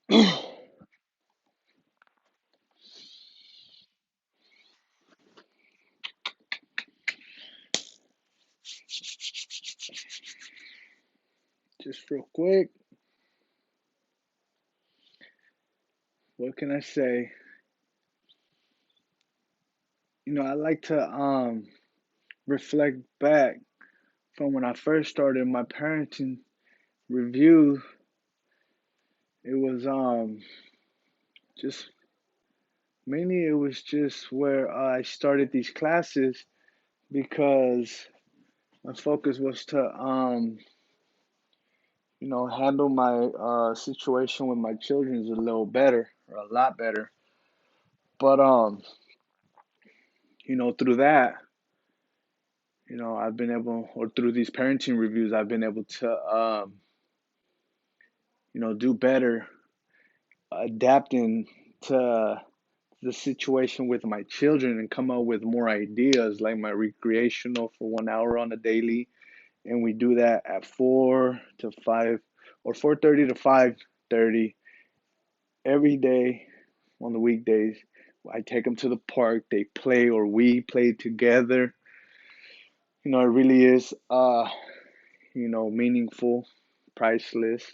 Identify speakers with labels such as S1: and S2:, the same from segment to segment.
S1: Just real quick, what can I say? I like to reflect back from when I first started my parenting review. It was just mainly it was just where I started these classes because my focus was to handle my situation with my children a little better or a lot better. But through that, I've been able, or through these parenting reviews, I've been able to do better adapting to the situation with my children and come up with more ideas like my recreational for 1 hour on a daily, and we do that at 4 to 5 or 4:30 to 5:30 every day on the weekdays. I take them to the park, they play or we play together. It really is meaningful, priceless,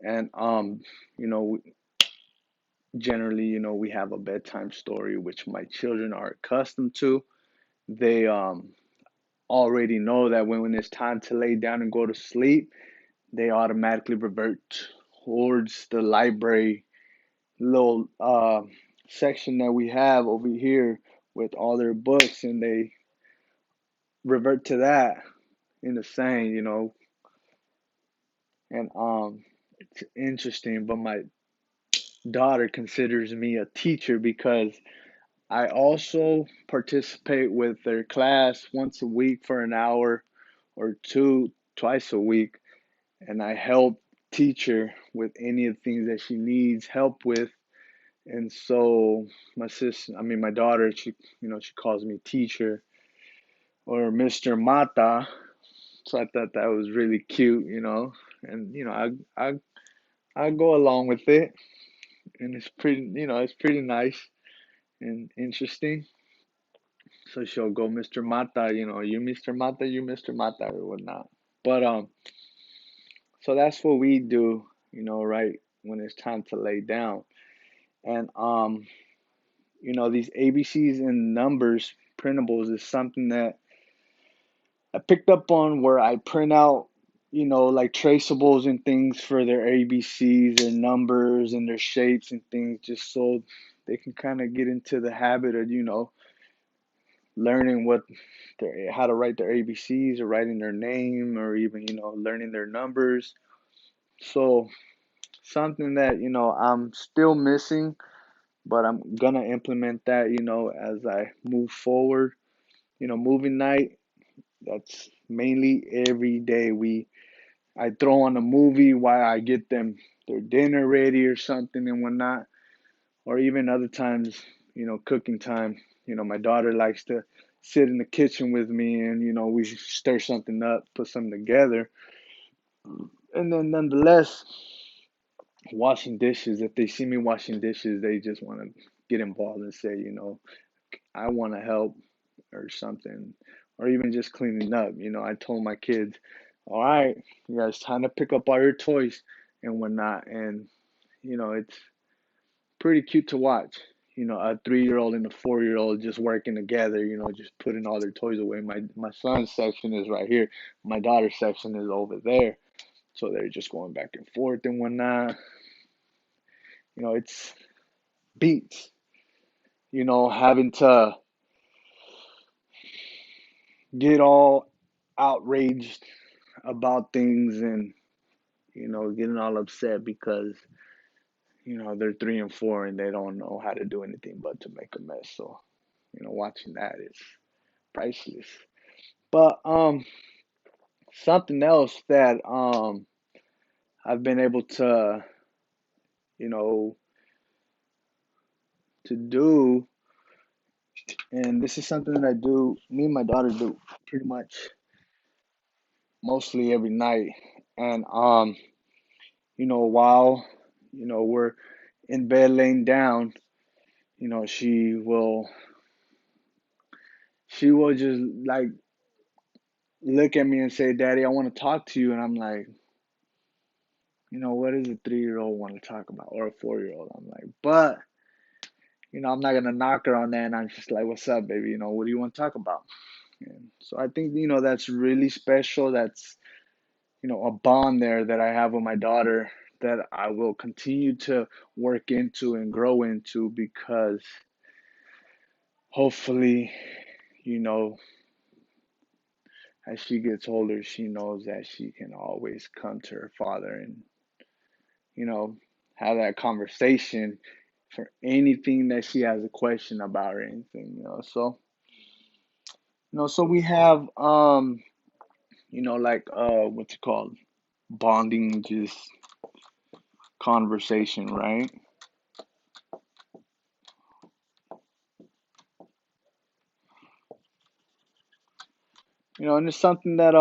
S1: and you know generally, we have a bedtime story which my children are accustomed to. They already know that when it's time to lay down and go to sleep, they automatically revert towards the library little section that we have over here with all their books, and they revert to that in the same, and it's interesting. But my daughter considers me a teacher because I also participate with their class once a week for an hour or two, twice a week, and I help teach her with any of the things that she needs help with. And so my daughter, she calls me teacher or Mr. Mata. So I thought that was really cute, and I go along with it, and it's pretty nice and interesting. So she'll go Mr. Mata, you Mr. Mata, you Mr. Mata, or whatnot. But so that's what we do, right when it's time to lay down. And these ABCs and numbers printables is something that I picked up on where I print out, like traceables and things for their ABCs, their numbers and their shapes and things, just so they can kind of get into the habit of, learning how to write their ABCs or writing their name or even, learning their numbers. So something that, I'm still missing, but I'm gonna implement that, as I move forward. Movie night, that's mainly every day. I throw on a movie while I get them their dinner ready or something and whatnot. Or even other times, cooking time. My daughter likes to sit in the kitchen with me and, we stir something up, put something together. And then nonetheless, washing dishes, if they see me washing dishes, they just want to get involved and say, I want to help or something. Or even just cleaning up. I told my kids, all right, you guys, time to pick up all your toys and whatnot. And, it's pretty cute to watch. A 3-year old and a 4-year old just working together, just putting all their toys away. My son's section is right here. My daughter's section is over there. So they're just going back and forth and whatnot. It's beats, having to get all outraged about things and, getting all upset because, they're 3 and 4 and they don't know how to do anything but to make a mess. So, watching that is priceless. But something else that I've been able to, you know, to do, and this is something that I do, me and my daughter do pretty much mostly every night. And while, we're in bed laying down, you know, she will just like look at me and say, "Daddy, I want to talk to you." And I'm like, what does a 3-year old want to talk about, or a 4-year old? I'm like, but I'm not gonna knock her on that. And I'm just like, "What's up, baby? What do you want to talk about?" And so I think that's really special. That's a bond there that I have with my daughter that I will continue to work into and grow into, because hopefully, you know, as she gets older, she knows that she can always come to her father and, you know, have that conversation for anything that she has a question about or anything. So, so we have, like, what's it called? Bonding, just conversation, right? And it's something that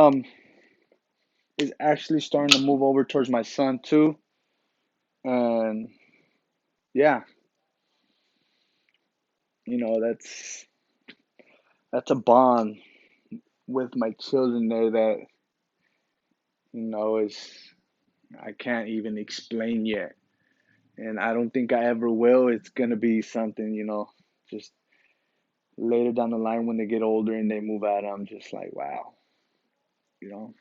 S1: is actually starting to move over towards my son too. And yeah, that's a bond with my children there that is I can't even explain yet. And I don't think I ever will. It's gonna be something, just later down the line when they get older and they move out, I'm just like, wow, you know,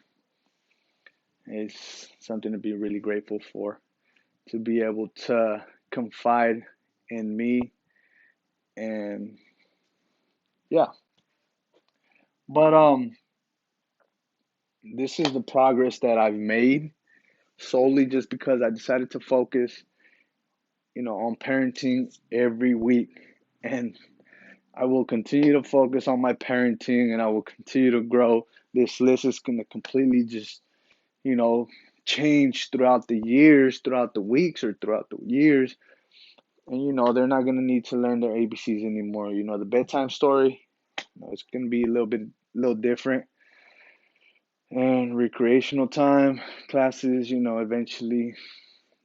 S1: it's something to be really grateful for, to be able to confide in me. And yeah, but this is the progress that I've made solely just because I decided to focus, on parenting every week. And I will continue to focus on my parenting, and I will continue to grow. This list is going to completely just, you know, change throughout the years, throughout the weeks, or throughout the years. And, they're not going to need to learn their ABCs anymore. The bedtime story, it's going to be a little different. And recreational time, classes, eventually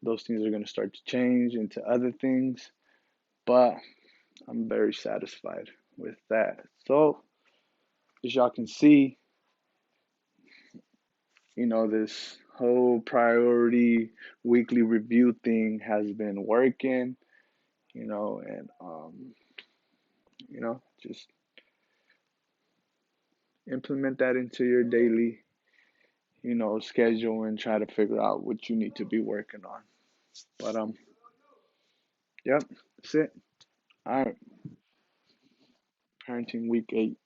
S1: those things are going to start to change into other things. But I'm very satisfied with that. So, as y'all can see, this whole priority weekly review thing has been working, and just implement that into your daily, schedule, and try to figure out what you need to be working on. But yep, that's it. All right, parenting week 8.